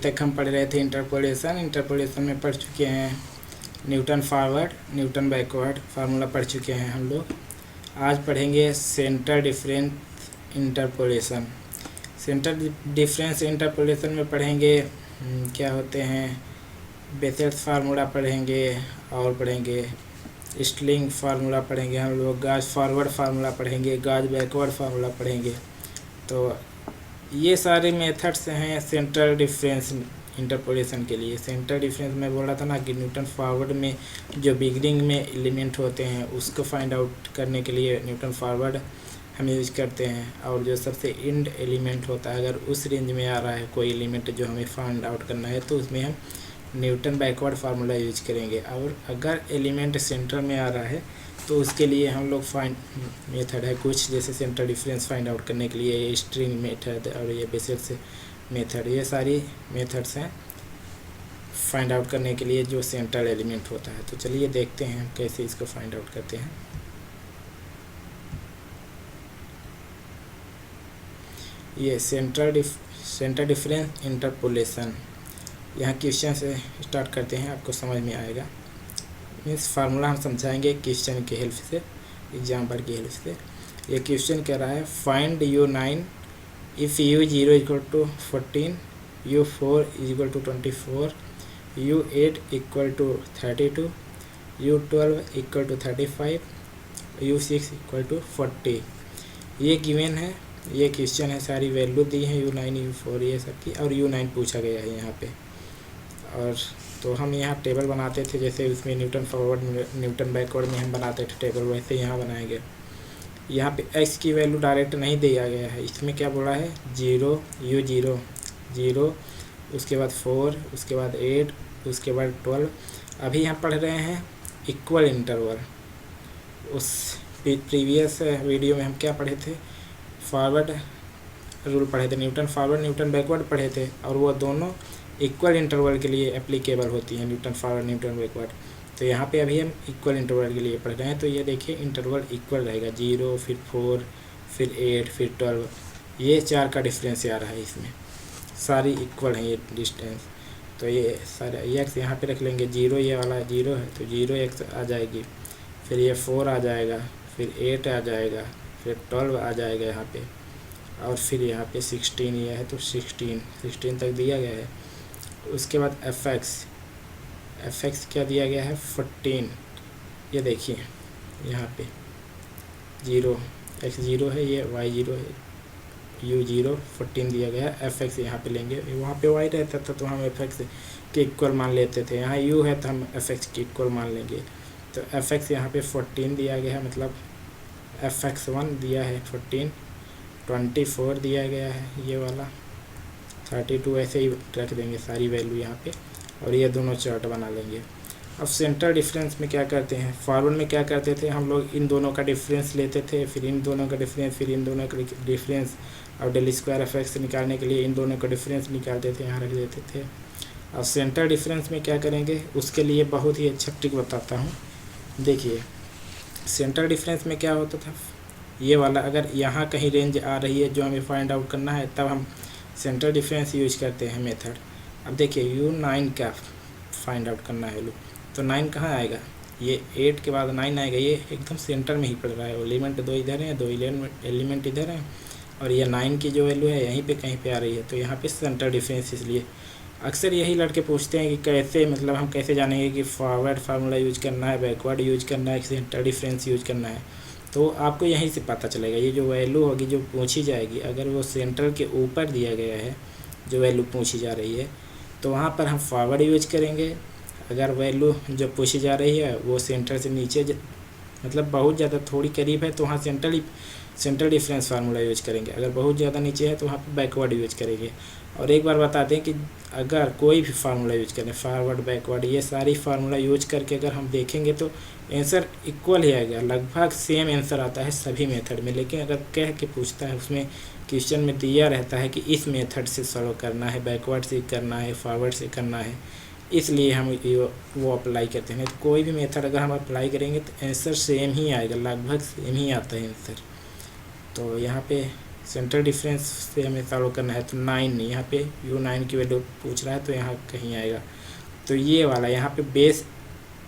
तक हम पढ़ रहे थे इंटरपोलेशन में पढ़ चुके हैं Newton forward, Newton backward formula पढ़ चुके हैं हम लोग। आज पढ़ेंगे centre difference interpolation. Centre difference interpolation में पढ़ेंगे क्या होते हैं, बेसेल्स फार्मूला पढ़ेंगे और पढ़ेंगे स्टिलिंग फार्मूला पढ़ेंगे हम लोग, गाज फॉरवर्ड फार्मूला पढ़ेंगे, गाज बैकवर्ड फार्मूला पढ़ेंगे। तो ये सारे मेथड्स हैं सेंटर डिफरेंस इंटरपोलेशन के लिए। सेंटर डिफरेंस में बोला था ना कि न्यूटन फॉरवर्ड में जो बिगनिंग में एलिमेंट होते हैं उसको फाइंड आउट करने के लिए न्यूटन फॉरवर्ड हम यूज करते हैं, और जो सबसे एंड एलिमेंट होता है अगर उस रेंज में आ रहा है कोई एलिमेंट जो हमें फाइंड आउट करना है तो उसमें हम न्यूटन बैकवर्ड फार्मूला यूज करेंगे। और अगर एलिमेंट सेंटर में आ रहा है तो उसके लिए हम लोग फाइंड मेथड है कुछ, जैसे सेंटर डिफरेंस फाइंड आउट करने के लिए ये स्ट्रिंग मेथड और ये बेसेल्स मेथड, ये सारी मेथड्स हैं फाइंड आउट करने के लिए जो सेंट्रल एलिमेंट होता है। तो चलिए देखते हैं कैसे इसको फाइंड आउट करते हैं। ये सेंटर डिफरेंस इंटरपोलेशन, यहाँ क्वेश्चन से स्टार्ट करते हैं, आपको समझ में आएगा। मीन्स फार्मूला हम समझाएंगे क्वेश्चन की हेल्प से, एग्जाम्पल की हेल्प से। ये क्वेश्चन कह रहा है find U9 if U0 equal to 14, U4 equal to 24, U8 equal to 32, U12 equal to 35, U6 equal to 40। ये गिवन है, ये क्वेश्चन है, सारी वैल्यू दी है U9 U4 ये सब की, और U9 पूछा गया है यहाँ पे। और तो हम यहाँ टेबल बनाते थे, जैसे उसमें न्यूटन फॉरवर्ड न्यूटन बैकवर्ड में हम बनाते थे टेबल, वैसे यहाँ बनाएंगे। यहाँ पे x की वैल्यू डायरेक्ट नहीं दिया गया है, इसमें क्या बोला है 0 U0 0, उसके बाद 4, उसके बाद 8, उसके बाद 12। अभी हम पढ़ रहे हैं इक्वल इंटरवल। उस प्रीवियस वीडियो में हम क्या पढ़े थे, फॉरवर्ड रूल पढ़े थे, न्यूटन फॉरवर्ड न्यूटन बैकवर्ड पढ़े थे, और वो दोनों इक्वल इंटरवल के लिए एप्लीकेबल होती हैं, न्यूटन फॉरवर्ड न्यूटन बैकवर्ड। तो यहाँ पे अभी हम इक्वल इंटरवल के लिए पढ़ रहे हैं। तो ये देखिए इंटरवल इक्वल रहेगा, 0 फिर 4 फिर 8 फिर 12, ये 4 का डिफरेंस आ रहा है इसमें, सारी इक्वल हैं ये डिस्टेंस। तो ये सारे x यहाँ पे रख लेंगे, 0 ये वाला 0 है तो 0x आ जाएगी, फिर ये 4 आ जाएगा, फिर 8 आ जाएगा, फिर 12 आ जाएगा यहाँ पे, और फिर यहाँ पे 16 ये है तो 16 तक दिया गया है। उसके बाद fx क्या दिया गया है 14, ये देखिए यहाँ पे 0 x 0 है, ये y 0 है, U0 14 दिया गया है। fx यहाँ पे लेंगे, वहाँ पे y रहता था तो हम fx के इक्वल मान लेते थे, यहाँ u है तो हम fx के इक्वल मान लेंगे। तो fx यहाँ पे 14 दिया गया है, मतलब fx1 दिया है 14, 24 दिया गया है ये वाला, 32, ऐसे ही रख देंगे सारी वैल्यू यहाँ पे, और ये दोनों चार्ट बना लेंगे। अब सेंटर डिफरेंस में क्या करते हैं, फॉरवर्ड में क्या करते थे हम लोग, इन दोनों का डिफरेंस लेते थे, फिर इन दोनों का डिफरेंस, फिर इन दोनों का डिफरेंस, और डेल स्क्वायर एफ एक्स निकालने के लिए इन दोनों का डिफरेंस निकालते थे, यहाँ रख देते थे। अब सेंटर डिफरेंस में क्या करेंगे, उसके लिए बहुत ही अच्छा ट्रिक बताता हूँ। देखिए सेंटर डिफरेंस में क्या होता था, ये वाला अगर यहाँ कहीं रेंज आ रही है जो हमें फाइंड आउट करना है, तब हम सेंटर डिफरेंस यूज करते हैं मेथड। अब देखिए U9 का फाइंड आउट करना है लोग, तो 9 कहाँ आएगा, ये 8 के बाद 9 आएगा, ये एकदम सेंटर में ही पड़ रहा है, एलिमेंट 2 इधर हैं, 2 एलिमेंट इधर हैं, और ये 9 की जो वैल्यू है यहीं पे कहीं पे आ रही है, तो यहाँ पे सेंटर डिफरेंस। इसलिए अक्सर यही लड़के पूछते हैं कि कैसे, मतलब हम कैसे जानेंगे कि फॉरवर्ड फार्मूला यूज करना है, बैकवर्ड यूज करना है, सेंटर डिफरेंस यूज करना है। तो आपको यहीं से पता चलेगा, ये जो वैल्यू होगी जो पूछी जाएगी, अगर वो सेंटर के ऊपर दिया गया है जो वैल्यू पूछी जा रही है तो वहाँ पर हम फॉरवर्ड यूज करेंगे। अगर वैल्यू जो पूछी जा रही है वो सेंटर से नीचे मतलब बहुत ज़्यादा थोड़ी करीब है तो वहाँ सेंटर डिफरेंस फार्मूला यूज करेंगे, अगर बहुत ज़्यादा नीचे है तो वहाँ पर बैकवर्ड यूज करेंगे। और एक बार बता दें कि अगर कोई भी फार्मूला यूज करें, फॉरवर्ड बैकवर्ड ये सारी फार्मूला यूज करके अगर हम देखेंगे तो आंसर इक्वल ही आएगा, लगभग सेम आंसर आता है सभी मेथड में। लेकिन अगर कह के पूछता है, उसमें क्वेश्चन में दिया रहता है कि इस मेथड से सॉल्व करना है, बैकवर्ड से करना है, फॉरवर्ड से करना है, इसलिए हम वो अप्लाई करते हैं। तो कोई भी मेथड अगर हम अप्लाई करेंगे तो आंसर सेम ही आएगा, लगभग सेम ही आता है आंसर। तो यहाँ पे सेंट्रल डिफरेंस से हमें सॉल्व करना है। तो 9 यहाँ पे u9 की वैल्यू पूछ रहा है तो यहाँ कहीं आएगा। तो ये वाला यहाँ पे बेस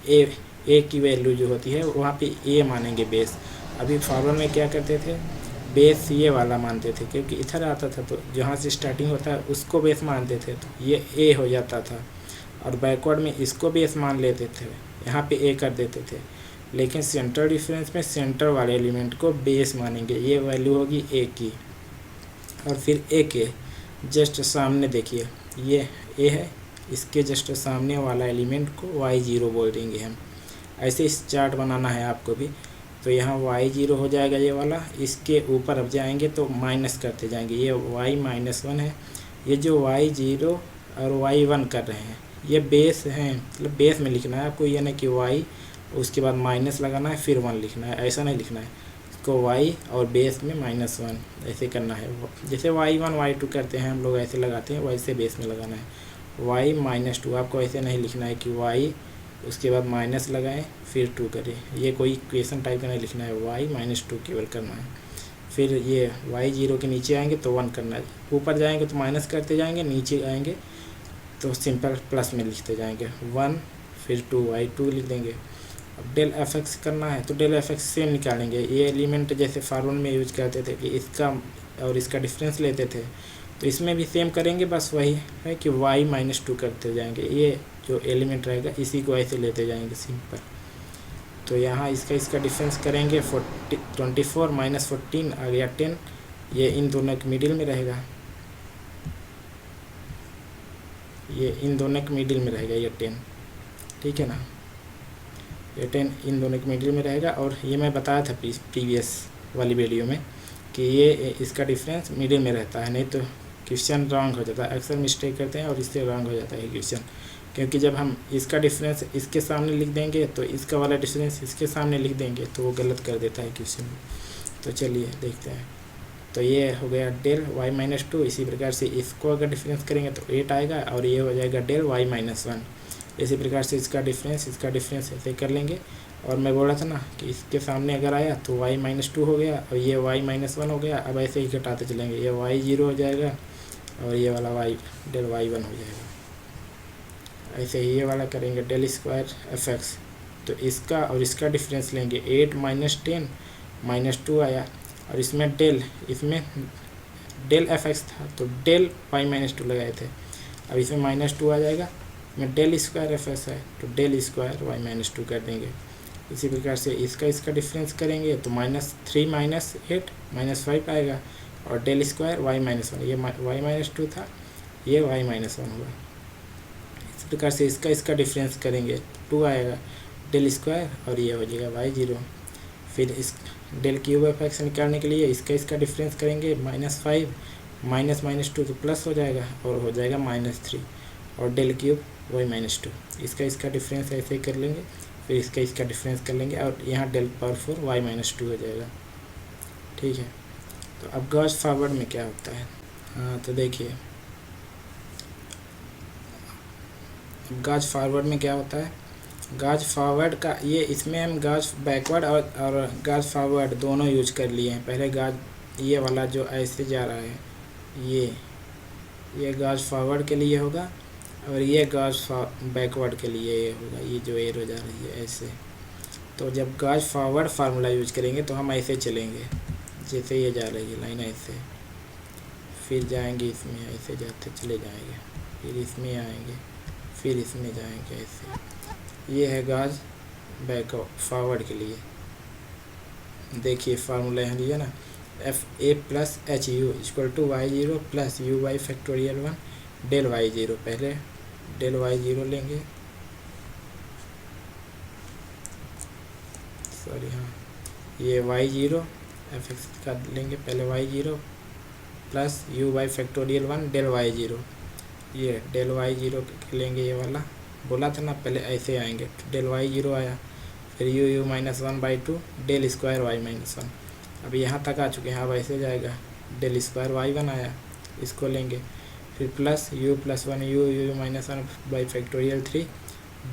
ए की वैल्यू जो होती है वहाँ पे ए मानेंगे बेस। अभी फॉर्मूला में क्या करते थे, बेस ये वाला मानते थे, क्योंकि इधर आता था तो जहाँ से स्टार्टिंग होता है उसको बेस मानते थे, तो ये ए हो जाता था। और बैकवर्ड में इसको बेस मान लेते थे, यहाँ पे ए कर देते थे। लेकिन सेंट्रल डिफरेंस में सेंटर वाले एलिमेंट को बेस मानेंगे, ये वैल्यू होगी ए की। और फिर ए के जस्ट सामने देखिए ये ए है, इसके जस्ट सामने वाला एलिमेंट को y0 बोल देंगे हम। ऐसे इस चार्ट बनाना है आपको भी। तो यहाँ y0 हो जाएगा ये वाला, इसके ऊपर अब जाएंगे तो माइनस करते जाएंगे, ये y-1 है। ये जो y0 और y1 कर रहे हैं ये बेस हैं, मतलब बेस में लिखना है आपको, ये नहीं कि y उसके बाद माइनस लगाना है फिर 1 लिखना है, ऐसा नहीं लिखना है। इसको y और बेस में -1 ऐसे करना है। जैसे y1 y2 करते हैं हम लोग ऐसे लगाते हैं, वैसे बेस में लगाना है। y-2 आपको ऐसे नहीं लिखना है कि y उसके बाद माइनस लगाएं फिर 2 करें, ये कोई इक्वेशन टाइप का नहीं लिखना है, y-2 केवल करना है। फिर ये y0 के नीचे आएंगे तो 1 करना है, ऊपर जाएंगे तो माइनस करते जाएंगे, नीचे आएंगे तो सिंपल प्लस में लिखते जाएंगे 1 फिर 2 y2 लिख देंगे। अब डेल एफ एक्स करना है तो डेल एफ एक्स सेम निकालेंगे। ये एलिमेंट जैसे फार्मूला में यूज करते थे कि इसका और इसका डिफरेंस लेते थे, तो इसमें भी सेम करेंगे, बस वही है कि y-2 करते जाएंगे। ये जो एलिमेंट रहेगा इसी को ऐसे लेते जाएंगे सिंपल। तो यहाँ इसका डिफरेंस करेंगे 24 -14 आ गया 10, ये इन दोनों के मिडिल में रहेगा, ये इन दोनों के मिडिल में रहेगा ये 10, ठीक है ना। ये 10 इन दोनों के मिडिल में रहेगा। और ये मैं बताया था प्रीवियस वाली वीडियो में कि ये इसका डिफरेंस मिडिल में रहता है, नहीं तो क्वेश्चन रॉन्ग हो जाता है। अक्सर मिस्टेक करते हैं और इससे रॉन्ग हो जाता है क्वेश्चन, क्योंकि जब हम इसका डिफरेंस इसके सामने लिख देंगे तो इसका वाला डिफरेंस इसके सामने लिख देंगे तो वो गलत कर देता है क्वेश्चन। तो चलिए देखते हैं। तो ये हो गया डेल y-2। इसी प्रकार से इसको अगर डिफरेंस करेंगे तो 8 आएगा और ये हो जाएगा डेल y-1। इसी प्रकार से इसका डिफरेंस ऐसे कर लेंगे। और मैं बोला था ना कि इसके सामने अगर आया तो y-2 हो गया और ये y-1 हो गया। अब ऐसे ही घटाते चलेंगे, ये y0 हो जाएगा और ये वाला डेल y1 हो जाएगा। ऐसे ही ये वाला करेंगे डेल स्क्वायर एफ एक्स। तो इसका और इसका डिफरेंस लेंगे, 8 - 10 -2 आया। और इसमें डेल एफ एक्स था तो डेल y-2 लगाए थे, अब इसमें -2 आ जाएगा। में डेल स्क्वायर एफ एक्स है तो डेल स्क्वायर y-2 कर देंगे। इसी प्रकार से इसका डिफरेंस करेंगे तो -3 - 8 -5 आएगा और डेल स्क्वायर y-1, ये y-2 था, ये y-1 होगा। इस प्रकार से इसका डिफरेंस करेंगे 2 आएगा डेल स्क्वायर और ये हो जाएगा y0। फिर इस डेल क्यूब एफ एक्स निकालने के लिए इसका डिफरेंस करेंगे -5 -2 तो प्लस हो जाएगा और हो जाएगा -3 और डेल क्यूब y-2। इसका डिफरेंस ऐसे कर लेंगे, फिर इसका डिफरेंस कर लेंगे और यहाँ डेल पावर 4 y-2 हो जाएगा, ठीक है। तो अब गॉस फॉरवर्ड में क्या होता है, हाँ तो देखिए गॉस फॉरवर्ड में क्या होता है। गॉस फॉरवर्ड का ये इसमें हम गॉस बैकवर्ड और गॉस फॉरवर्ड दोनों यूज कर लिए हैं। पहले गॉस ये वाला जो ऐसे जा रहा है ये गॉस फॉरवर्ड के लिए होगा और ये गॉस बैकवर्ड के लिए ये होगा, ये जो एरो जा रही है ऐसे। तो जब गॉस फॉरवर्ड फार्मूला यूज करेंगे तो हम ऐसे चलेंगे, जैसे ये जा रही है लाइन ऐसे, फिर जाएंगे इसमें ऐसे जाते चले जाएंगे, फिर इसमें आएंगे, फिर इसमें जाएंगे ऐसे। ये है गॉस बैक फॉरवर्ड के लिए। देखिए फार्मूला यहाँ दिया ना, FA + HU = y0 + u/(1) del y0। पहले डेल y0 लेंगे, सॉरी हाँ, ये y0 fx का लेंगे, पहले y0 + u/(1) डेल y0। ये डेल y0 लेंगे, ये वाला बोला था ना पहले ऐसे आएंगे, तो डेल y0 आया, फिर u-1/2 डेल स्क्वायर y-1। अब यहाँ तक आ चुके हैं, अब ऐसे जाएगा, डेल स्क्वायर y1 आया, इसको लेंगे, फिर plus u+1 u-1/3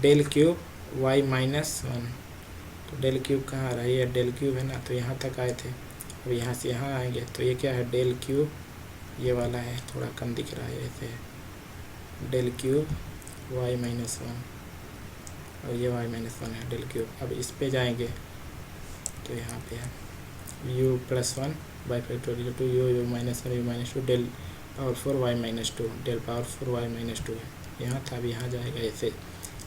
del cube y-1। तो डेल क्यूब कहाँ आ रहा है, ये डेल क्यूब है ना, तो यहाँ तक आए थे, अब यहाँ से यहाँ आएंगे तो ये क्या है, डेल क्यू ये वाला है, थोड़ा कम दिख रहा है, ऐसे है del cube Y minus one, और ये वाई माइनस वन है डेल क्यूब। अब इस पे जाएंगे तो यहाँ पे है u plus one by factorial two u minus one u minus two del power four Y minus two, del power four Y minus two है यहाँ था, अब यहाँ जाएगा ऐसे।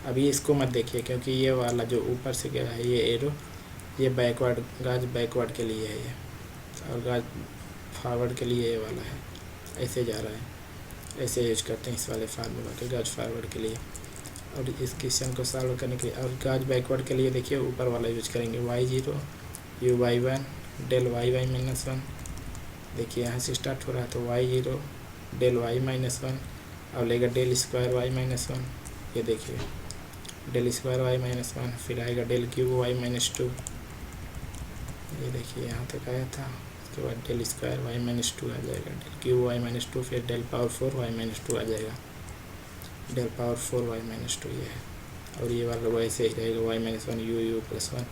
अभी इसको मत देखिए क्योंकि ये वाला जो ऊपर से गया है ये एरो, ये बैकवर्ड गाज बैकवर्ड के लिए है ये, और गाज फॉरवर्ड के लिए ये वाला है, ऐसे जा रहा है, ऐसे यूज करते हैं इस वाले फार्मूला के गाज फॉरवर्ड के लिए। और इस क्वेश्चन को सॉल्व करने के लिए और गाज बैकवर्ड के लिए देखिए ऊपर वाला यूज करेंगे Y zero U Y one del Y Y minus one. देखिए यहाँ से स्टार्ट हो रहा है तो Y zero del Y minus one, और लेगा del square Y minus one, ये देखिए del square Y minus one, फिर आएगा del cube Y minus two, ये देखिए यहाँ तक आया था। उसके बाद del square Y minus two आ जाएगा, del cube Y minus two, फिर del power four Y minus two आ जाएगा, del power four Y minus two ये है। और ये वाला वैसे ही रहेगा Y minus one U U plus one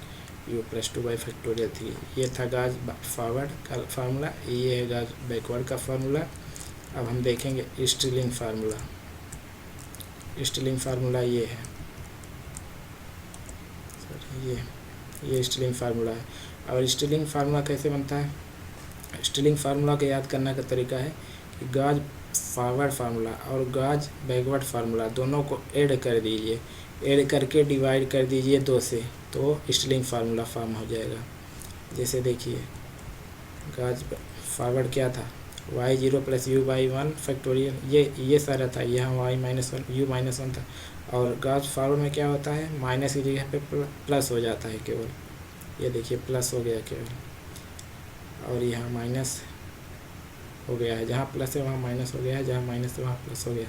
U plus two by factorial three. ये था गाज फॉरवर्ड का फार्मूला, ये है गाज बैकवर्ड का फार्मूला। अब हम देखेंगे स्टिलिंग फार्मूला। स्टिलिंग फार्मूला ये है, ये स्टिलिंग फार्मूला है। और स्टिलिंग फार्मूला कैसे बनता है, स्टिलिंग फार्मूला को याद करने का तरीका है कि गाज फॉरवर्ड फार्मूला और गाज बैकवर्ड फार्मूला दोनों को ऐड कर दीजिए, ऐड करके डिवाइड कर दीजिए 2 से, तो स्टिलिंग फार्मूला फॉर्म हो जाएगा। जैसे देखिए गाज फॉरवर्ड क्या था, y zero plus u by one factorial, ये सारा था, यहाँ y minus one u minus one था। और गाज फॉरवर्ड में क्या होता है, माइनस की जगह पे प्लस हो जाता है केवल, ये देखिए प्लस हो गया केवल, और यहाँ माइनस हो गया है, जहाँ प्लस है वहाँ माइनस हो गया है, जहाँ माइनस है वहाँ प्लस हो गया।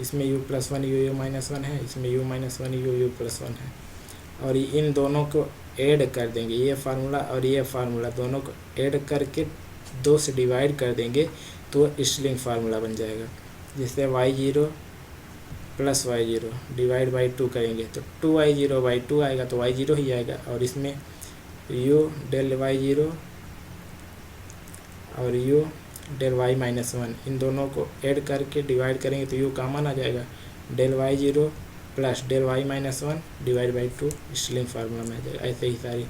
इसमें you plus one u minus one है, इसमें you minus one U plus one है। और इन दोनों को ऐड कर देंगे, ये फार्मूला और ये फार्मूला दोनों को ऐड करके 2 से डिवाइड कर देंगे तो स्टिलिंग फार्मूला बन जाएगा। जिससे y zero plus y zero divide by 2 करेंगे तो 2y0 बाई 2 आएगा, तो y0 ही आएगा। और इसमें u डेल वाई जीरो और u del Y minus one, इन दोनों को ऐड करके डिवाइड करेंगे तो u कॉमन आ जाएगा, del Y zero plus del Y minus one divide by 2 Stirling formula में आ जाएगा। ऐसे ही सारी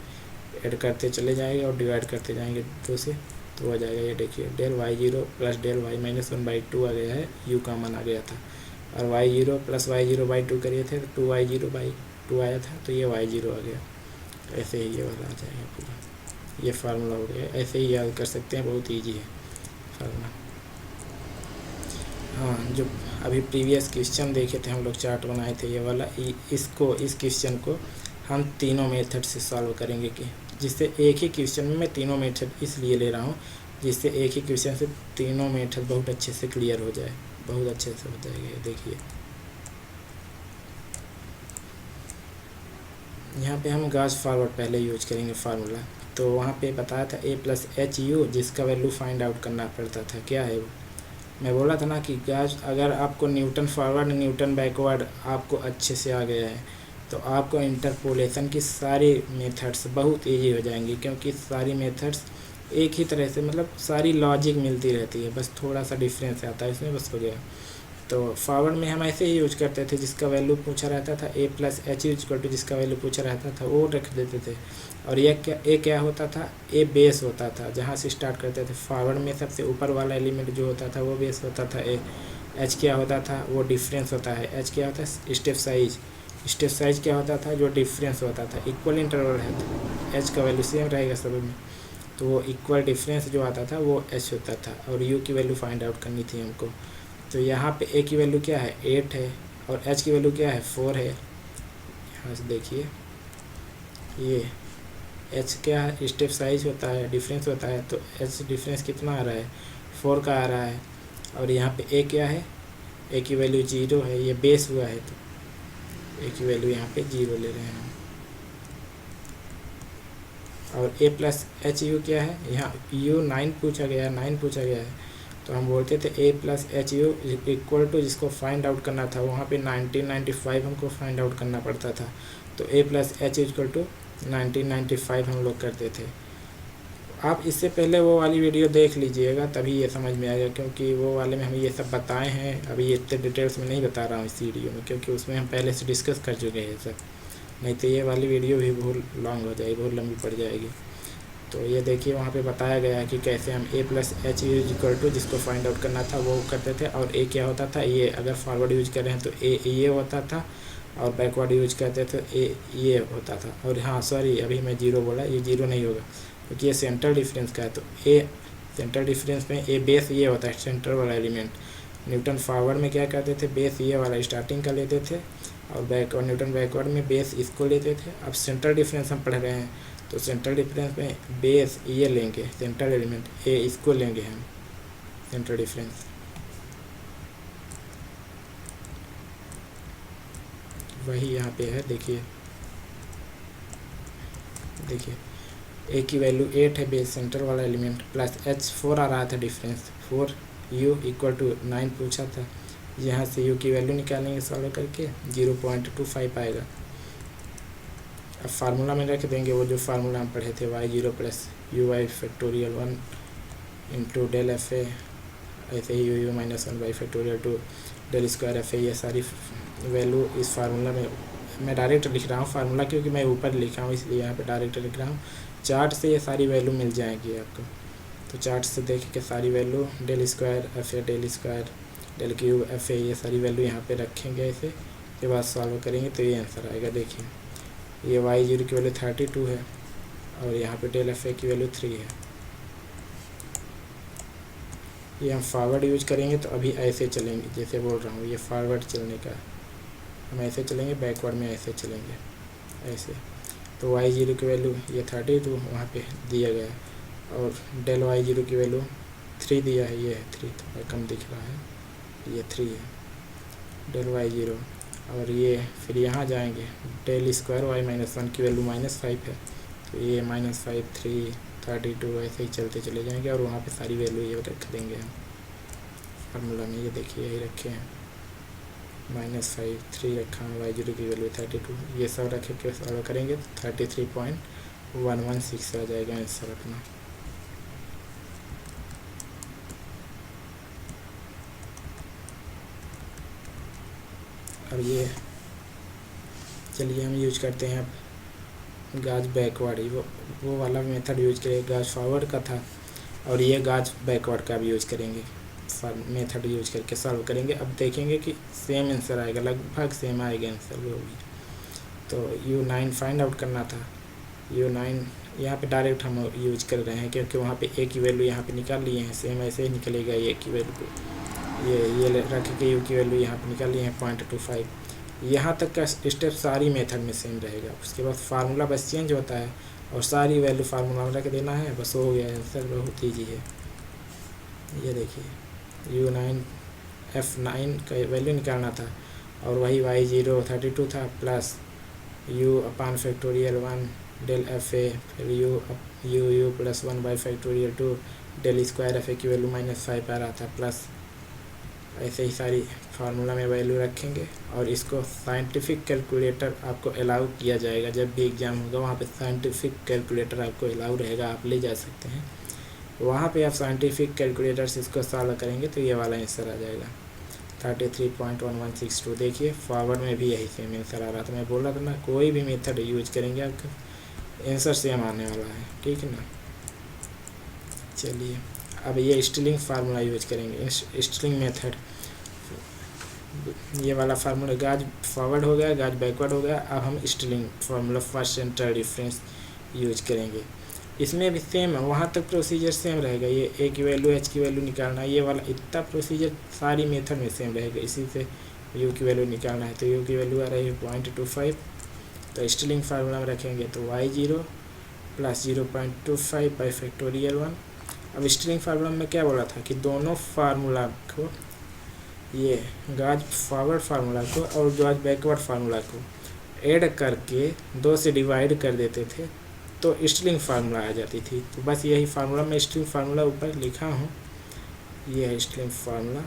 ऐड करते चले जाएंगे और डिवाइड करते जाएंगे 2 से, तो हो जाएगा। ये देखिए del Y zero plus del Y minus one by 2 आ गया है, u कॉमन आ गया था। और y zero plus y zero by 2 करिए थे तो 2y0 बाई 2 आया था, तो ये y0 आ गया। ऐसे ही ये वाला आ जाएगा पूरा, ये फार्मूला हो गया। ऐसे ही याद कर सकते हैं, बहुत ईजी है फार्मूला। हाँ, जो अभी प्रीवियस क्वेश्चन देखे थे हम लोग, चार्ट बनाए थे ये वाला, इस क्वेश्चन को हम तीनों मेथड से सॉल्व करेंगे, कि जिससे एक ही क्वेश्चन में मैं तीनों मेथड इसलिए ले रहा हूँ जिससे एक ही क्वेश्चन से तीनों मेथड बहुत अच्छे से क्लियर हो जाए, बहुत अच्छे से हो जाएगा। देखिए यहाँ पे हम गाज फॉरवर्ड पहले यूज करेंगे फार्मूला, तो वहाँ पे बताया था a प्लस एच यू, जिसका वैल्यू फाइंड आउट करना पड़ता था। क्या है वो, मैं बोला था ना कि गाज अगर आपको न्यूटन फॉरवर्ड न्यूटन बैकवर्ड आपको अच्छे से आ गया है तो आपको इंटरपोलेशन की सारी मेथड्स बहुत ईजी हो जाएंगी, क्योंकि सारी मेथड्स एक ही तरह से, मतलब सारी लॉजिक मिलती रहती है, बस थोड़ा सा डिफरेंस आता है इसमें, बस हो गया। तो फॉरवर्ड में हम ऐसे ही यूज करते थे, जिसका वैल्यू पूछा रहता था a plus h equal to, जिसका वैल्यू पूछा रहता था वो रख देते थे। और ये क्या होता था, a बेस होता था, जहाँ से स्टार्ट करते थे फॉरवर्ड में सबसे ऊपर वाला एलिमेंट जो होता था वो बेस होता था a। h क्या होता था, वो डिफरेंस होता है। h क्या होता है, स्टेप साइज। स्टेप साइज क्या होता था, जो डिफरेंस होता था। इक्वल इंटरवल है तो h का वैल्यू सेम रहेगा सब में, तो वो इक्वल डिफरेंस जो आता था वो h होता था। और u की वैल्यू फाइंड आउट करनी थी हमको, तो यहाँ पे a की वैल्यू क्या है 8 है, और h की वैल्यू क्या है 4 है। यहाँ से देखिए ये h क्या है, स्टेप साइज होता है, डिफरेंस होता है, तो h डिफरेंस कितना आ रहा है 4 का आ रहा है। और यहाँ पे a क्या है, a की वैल्यू 0 है, ये बेस हुआ है तो a की वैल्यू यहाँ पे 0 ले रहे हैं हम। और a प्लस एच यू क्या है, यहाँ u 9 पूछा गया है, 9 पूछा गया है, तो हम बोलते थे a plus h u equal to, जिसको फाइंड आउट करना था वहाँ पे 1995 हमको फाइंड आउट करना पड़ता था, तो a plus h equal to 1995 हम लोग करते थे। आप इससे पहले वो वाली वीडियो देख लीजिएगा, तभी ये समझ में आएगा, क्योंकि वो वाले में हम ये सब बताए हैं। अभी ये इतने डिटेल्स में नहीं बता रहा हूँ इस वीडियो में, क्योंकि उसमें हम पहले से डिस्कस कर चुके हैं सब। नहीं तो ये वाली वीडियो भी बहुत लॉन्ग हो जाएगी, बहुत लंबी पड़ जाएगी। तो ये देखिए वहाँ पे बताया गया है कि कैसे हम a plus h use equal to, जिसको फाइंड आउट करना था वो करते थे, और a क्या होता था, ये अगर फॉरवर्ड यूज कर रहे हैं तो a ये होता था, और बैकवर्ड यूज करते थे a ये होता था। और हाँ सॉरी, अभी मैं जीरो बोला, ये जीरो नहीं होगा क्योंकि ये सेंट्रल डिफरेंस का है। तो a सेंट्रल डिफरेंस में a बेस ये होता है, सेंटर वाला एलिमेंट। न्यूटन फॉरवर्ड में क्या करते थे, बेस ये वाला स्टार्टिंग का लेते थे, और न्यूटन बैकवर्ड में बेस इसको लेते थे। अब सेंट्रल डिफरेंस हम पढ़ रहे हैं, तो सेंट्रल डिफरेंस में बेस ये लेंगे, सेंट्रल एलिमेंट ए इसको लेंगे हम, सेंट्रल डिफरेंस। वही यहाँ पे है, देखिए ए की वैल्यू 8 है, बेस सेंटर वाला एलिमेंट, प्लस एच 4 आ रहा था डिफरेंस, 4 यू इक्वल टू 9 पूछा था। यहाँ से यू की वैल्यू निकालेंगे सॉल्व करके, 0.25 आएगा। अब फार्मूला में रख देंगे वो जो फार्मूला हम पढ़े थे, y0 plus u y factorial 1 into del f a, ऐसे ही u minus 1 by factorial 2 del square f a. ये सारी वैल्यू इस फार्मूला में मैं डायरेक्ट लिख रहा हूँ फार्मूला, क्योंकि मैं ऊपर लिखा हूँ इसलिए यहाँ पे डायरेक्ट लिख रहा हूँ। चार्ट से ये सारी वैल्यू मिल जाएगी आपको, तो चार्ट से देख के सारी value del square f a, del square del cube f a, ये सारी वैल्यू यहाँ पे रखेंगे ऐसे, के बाद सॉल्व करेंगे तो ये आंसर आएगा। देखिए ये y0 की वैल्यू 32 है, और यहाँ पे डेल एफ ए की वैल्यू 3 है। ये हम फॉरवर्ड यूज करेंगे तो अभी ऐसे चलेंगे, जैसे बोल रहा हूँ ये फॉरवर्ड चलने का, हम ऐसे चलेंगे, बैकवर्ड में ऐसे चलेंगे ऐसे। तो y0 की वैल्यू ये 32 वहाँ पे दिया गया है, और डेल y0 की वैल्यू 3 दिया है, ये है 3, थोड़ा कम दिख रहा है, ये 3 है डेल y0। और ये फिर यहाँ जाएंगे, डेल स्क्वायर y माइनस 1 की वैल्यू -5 है, तो ये -5 3 32 ऐसे ही चलते चले जाएंगे, और वहाँ पे सारी वैल्यू ये रख देंगे हम फार्मूला में। ये देखिए यही रखे हैं, -5 3 रखा है, y0 की वैल्यू 32, ये सब रख के सॉल्व करेंगे तो 33.116 आ जाएगा आंसर अपना। अब ये चलिए हम यूज करते हैं अब गाज बैकवर्ड, वो वाला मेथड यूज करेंगे, गाज फॉरवर्ड का था, और ये गाज बैकवर्ड का भी यूज करेंगे, मेथड यूज करके सॉल्व करेंगे। अब देखेंगे कि सेम आंसर आएगा, लगभग सेम आएगा आंसर वो भी। तो u9 फाइंड आउट करना था, u9 यहाँ पे डायरेक्ट हम यूज कर रहे हैं, क्योंकि वहाँ पे a की वैल्यू यहाँ पे निकाल लिए हैं, सेम ऐसे ही निकलेगा a की वैल्यू, ये रख के u की वैल्यू यहाँ पे निकाल लिए हैं 0.25। यहाँ तक का स्टेप सारी मेथड में सेम रहेगा, उसके बाद फार्मूला बस चेंज होता है, और सारी वैल्यू फार्मूला में रख देना है, बस हो गया आंसर, बहुत ईजी है। ये देखिए u9 f9 का वैल्यू निकालना था, और वही y0 32 था, plus u upon factorial 1 del f a, फिर u plus 1 by factorial 2 del square f a की वैल्यू -5 आ रहा था, प्लस ऐसे ही सारी फार्मूला में वैल्यू रखेंगे। और इसको साइंटिफिक कैलकुलेटर आपको अलाउ किया जाएगा, जब भी एग्ज़ाम होगा वहाँ पे साइंटिफिक कैलकुलेटर आपको अलाउ रहेगा, आप ले जा सकते हैं वहाँ पे। आप साइंटिफिक कैलकुलेटर से इसको सॉल्व करेंगे तो ये वाला आंसर आ जाएगा 33.1162। देखिए फॉरवर्ड में भी यही सेम आंसर आ रहा था, मैं बोल रहा था ना, कोई भी मेथड यूज करेंगे आपका आंसर सेम आने वाला है, ठीक है ना। चलिए अब ये स्टिलिंग फार्मूला यूज करेंगे, स्टिलिंग मेथड, ये वाला फार्मूला गाज फॉरवर्ड हो गया, गाज बैकवर्ड हो गया। अब हम Stilling formula first central difference use करेंगे, इसमें भी सेम है, वहाँ तक प्रोसीजर सेम रहेगा। ये ए की वैल्यू एच की वैल्यू निकालना, ये वाला इतना प्रोसीजर सारी मेथड में सेम रहेगा। इसी से यू की वैल्यू निकालना है, तो यू की वैल्यू आ रही है 0.25, तो स्टिलिंग फार्मूला में रखेंगे तो y0 प्लस 0.25 बाई फैक्टोरियल 1। अब स्टिलिंग फार्मूला में क्या बोला था कि दोनों फार्मूला को, ये गाज फॉरवर्ड फार्मूला को और गाज बैकवर्ड फार्मूला को ऐड करके 2 से डिवाइड कर देते थे तो स्टिलिंग फार्मूला आ जाती थी। तो बस यही फार्मूला मैं स्टिलिंग फार्मूला ऊपर लिखा हूँ, ये है स्टिलिंग फार्मूला।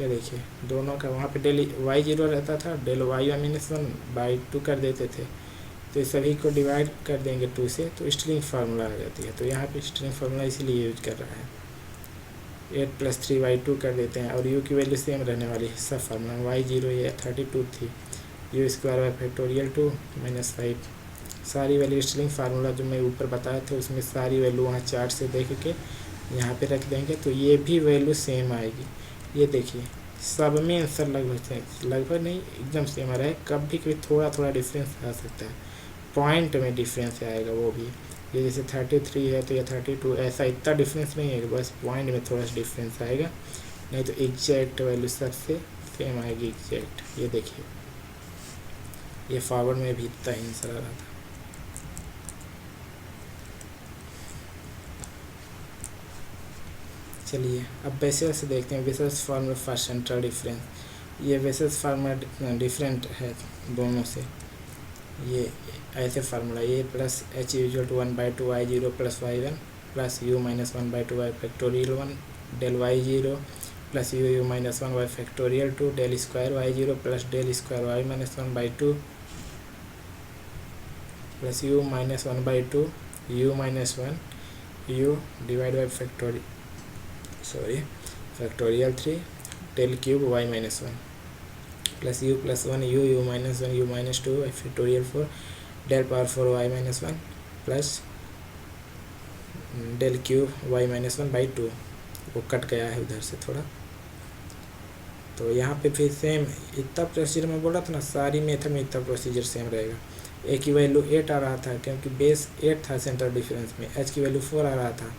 ये देखिए दोनों का वहाँ पे डेल y0 रहता था, डेल y-1 बाई 2 कर देते थे, तो इस सभी को डिवाइड कर देंगे 2 से तो स्ट्रिंग फार्मूला आ जाती है। तो यहाँ पे स्ट्रिंग फार्मूला इसीलिए यूज कर रहा है। 8 + 3y2 कर देते हैं और u की वैल्यू सेम रहने वाली है, सब फार्मूला y0 ये 32 थी, u² 2 - 5 सारी वैल्यू स्ट्रिंग फार्मूला जो मैं ऊपर बताया था उसमें सारी वैल्यू वहाँ चार्ट से देख के यहाँ पे रख देंगे तो ये भी वैल्यू सेम आएगी। ये देखिए सब में आंसर लगभग नहीं एकदम सेम आ रहा है। कभी कभी थोड़ा थोड़ा डिफरेंस आ सकता है, पॉइंट में डिफरेंस आएगा वो भी। ये जैसे 33 है तो ये 32, ऐसा इतना डिफरेंस नहीं है, बस पॉइंट में थोड़ा सा डिफरेंस आएगा, नहीं तो एग्जैक्ट वैल्यू सबसे सेम आएगी एग्जैक्ट। ये देखिए ये फॉरवर्ड में भी इतना ही आंसर आ रहा था। चलिए अब बेसिस से देखते हैं, basis formula for central difference. ये बेसिस फार्मूला डिफरेंट है दोनों से। ये ऐसे फार्मूला ये plus h = 1/2 y0 + y1 plus u - 1/2 y factorial 1 del y0 plus u - 1 y factorial 2 del square y0 plus del square y - 1/2 plus u - 1/2 u - 1 u divide by factorial 3 del cube y - 1 plus u + 1 u u - 1 u - 2 y factorial 4 del power 4 y - 1 plus del cube y - 1/2। वो cut गया है उधर से थोड़ा। तो यहाँ पे फिर सेम इतना प्रोसीजर में बोला था ना, सारी मेथड में इतना प्रोसीजर सेम रहेगा। ए की वैल्यू 8 आ रहा था क्योंकि बेस 8 था सेंट्रल डिफरेंस में, एच की वैल्यू 4 आ रहा था,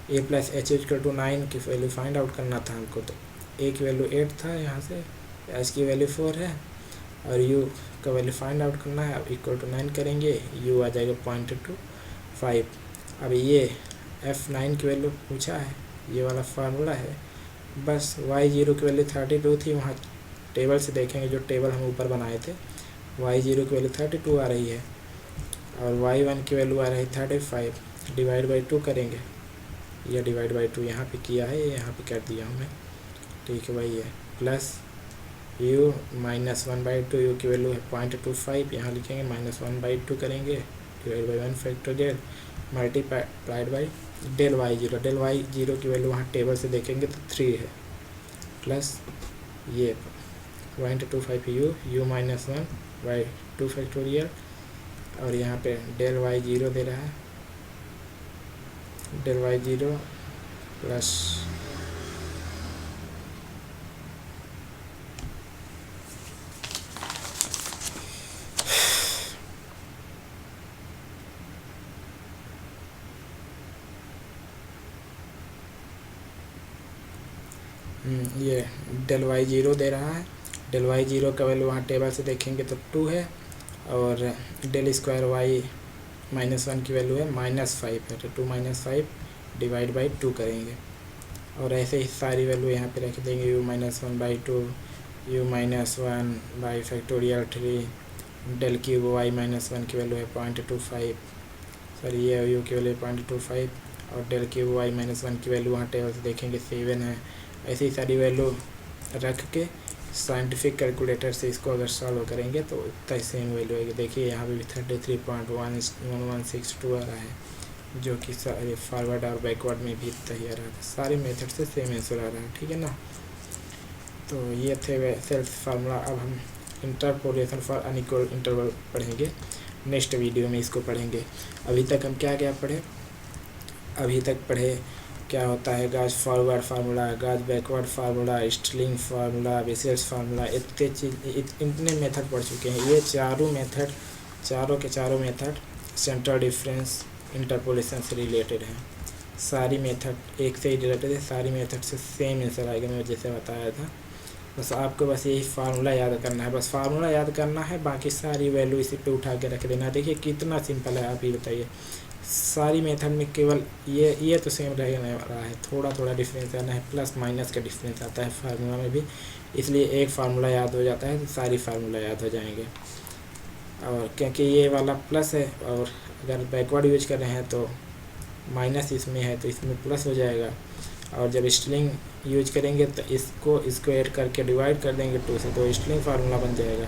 a + h = 9 की वैल्यू फाइंड आउट करना था हमको। तो a की वैल्यू 8 था, यहाँ से h की वैल्यू 4 है और u का वैल्यू फाइंड आउट करना है। अब = 9 करेंगे, u आ जाएगा 0.25। अब ये f9 की वैल्यू पूछा है, ये वाला फार्मूला है। बस y0 की वैल्यू 32 थी, वहाँ टेबल से देखेंगे जो टेबल हम ऊपर बनाए थे, y0 की वैल्यू 32 आ रही है और y1 की वैल्यू आ रही है 35। डिवाइड बाई 2 करेंगे, ये डिवाइड बाई 2 यहाँ पे किया है, यहाँ पे कर दिया हूँ मैं, ठीक है भाई। ये प्लस u - 1/2 u की वैल्यू है 0.25, यहाँ लिखेंगे -1/2 करेंगे, divide by 1 factorial multiplied by del y0 की वैल्यू वहाँ टेबल से देखेंगे तो 3 है, प्लस ये 0.25 u - 1/2 फैक्टोरियल और यहाँ पे del y0 दे रहा है, del y0 प्लस ये del y0 दे रहा है। del y0 का वैल्यू वहाँ टेबल से देखेंगे तो 2 है और del स्क्वायर y - 1 की वैल्यू है -5 है, तो 2 - 5 डिवाइड बाई 2 करेंगे और ऐसे ही सारी वैल्यू यहाँ पे रख देंगे। u - 1/2 u - 1 by factorial 3 del cube y - 1 की वैल्यू है 0.25, सॉरी ये u की वैल्यू 0.25 और del क्यूब y - 1 की वैल्यू वहाँ टेबल से देखेंगे 7 है। ऐसी सारी वैल्यू रख के साइंटिफिक कैलकुलेटर से इसको अगर सॉल्व करेंगे तो इतना ही सेम वैल्यू आएगी। देखिए यहाँ पे भी 33.1162 आ रहा है, जो कि सारे फॉरवर्ड और बैकवर्ड में भी इतना ही आ रहा है, सारे मेथड से सेम आंसर आ रहा है, ठीक है ना। तो ये थे सेल्फ फार्मूला। अब हम इंटरपोलेशन फॉर अनइक्वल इंटरवल पढ़ेंगे, नेक्स्ट वीडियो में इसको पढ़ेंगे। अभी तक हम क्या क्या पढ़े, अभी तक पढ़े क्या होता है गाज फॉरवर्ड फार्मूला, गाज backward formula, string formula, basis formula, इतने इतने मेथड पढ़ चुके हैं। ये चारों के चारों मेथड सेंट्रल डिफरेंस इंटरपोलेशन से रिलेटेड हैं। सारी मेथड एक से ही रिलेटेड है, सारी मेथड से सेम आंसर आएगा, मैं जैसे बताया था। बस आपको बस यही फार्मूला याद करना है, बस फार्मूला याद करना है, बाकी सारी वैल्यू इसी पे उठा के रख देना। देखिए कितना सिंपल है, आप ही बताइए। सारी मेथड में केवल ये तो सेम रहने वाला है, थोड़ा थोड़ा डिफरेंस आना है, प्लस माइनस का डिफरेंस आता है फार्मूला में भी, इसलिए एक फार्मूला याद हो जाता है तो सारी फार्मूला याद हो जाएंगे। और क्योंकि ये वाला प्लस है और अगर बैकवर्ड यूज कर रहे हैं तो माइनस इसमें है तो इसमें प्लस हो जाएगा, और जब स्ट्रिंग यूज करेंगे तो इसको स्क्वायर करके डिवाइड कर देंगे 2 से, तो स्ट्रिंग फार्मूला बन जाएगा।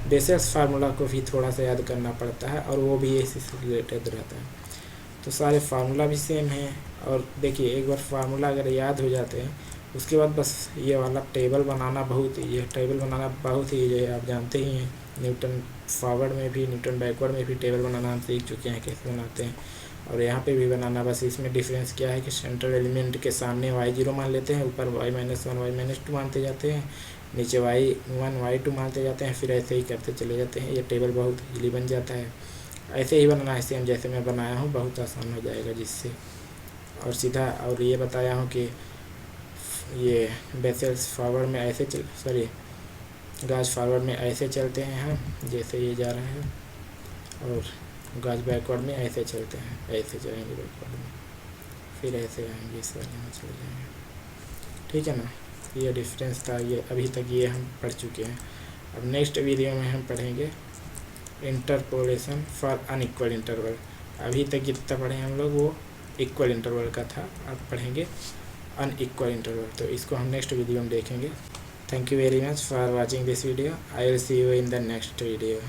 बेसेल्स फार्मूला को भी थोड़ा सा याद करना पड़ता है और वो भी इसी से रिलेटेड रहता है। तो सारे फार्मूला भी सेम हैं। और देखिए एक बार फार्मूला अगर याद हो जाते हैं उसके बाद बस ये वाला टेबल बनाना बहुत ईजी है। टेबल बनाना बहुत ईजी है, आप जानते ही हैं। न्यूटन फॉरवर्ड में भी न्यूटन बैकवर्ड में भी टेबल बनाना हम सीख चुके हैं कैसे बनाते हैं, और यहाँ पे भी बनाना। बस इसमें डिफरेंस क्या है कि सेंट्रल एलिमेंट के सामने y0 मान लेते हैं, ऊपर y-1 y-2 मानते जाते हैं, नीचे y1 y2 मानते जाते हैं, फिर ऐसे ही करते चले जाते हैं। ये टेबल बहुत इजीली बन जाता है। ऐसे ही बनाना है, सेम जैसे मैं बनाया हूँ, बहुत आसान हो जाएगा जिससे। और सीधा और ये बताया हूँ कि ये बेसेल्स फॉरवर्ड में ऐसे गाज फॉरवर्ड में ऐसे चलते हैं हम, जैसे ये जा रहे हैं, और गाज बैकवर्ड में ऐसे चलते हैं, ऐसे जाएंगे बैकवर्ड में, फिर ऐसे आएंगे, इस वाले में चले जाएंगे। ठीक है ना, ये डिफरेंस था। ये अभी तक ये हम पढ़ चुके हैं। अब नेक्स्ट वीडियो में हम पढ़ेंगे इंटरपोलेशन फॉर अनइक्वल इंटरवल। अभी तक जितना पढ़े हम लोग वो इक्वल इंटरवल का था, अब पढ़ेंगे अनइक्वल इंटरवल। तो इसको हम नेक्स्ट वीडियो में देखेंगे। Thank you very much for watching this video. I will see you in the next video.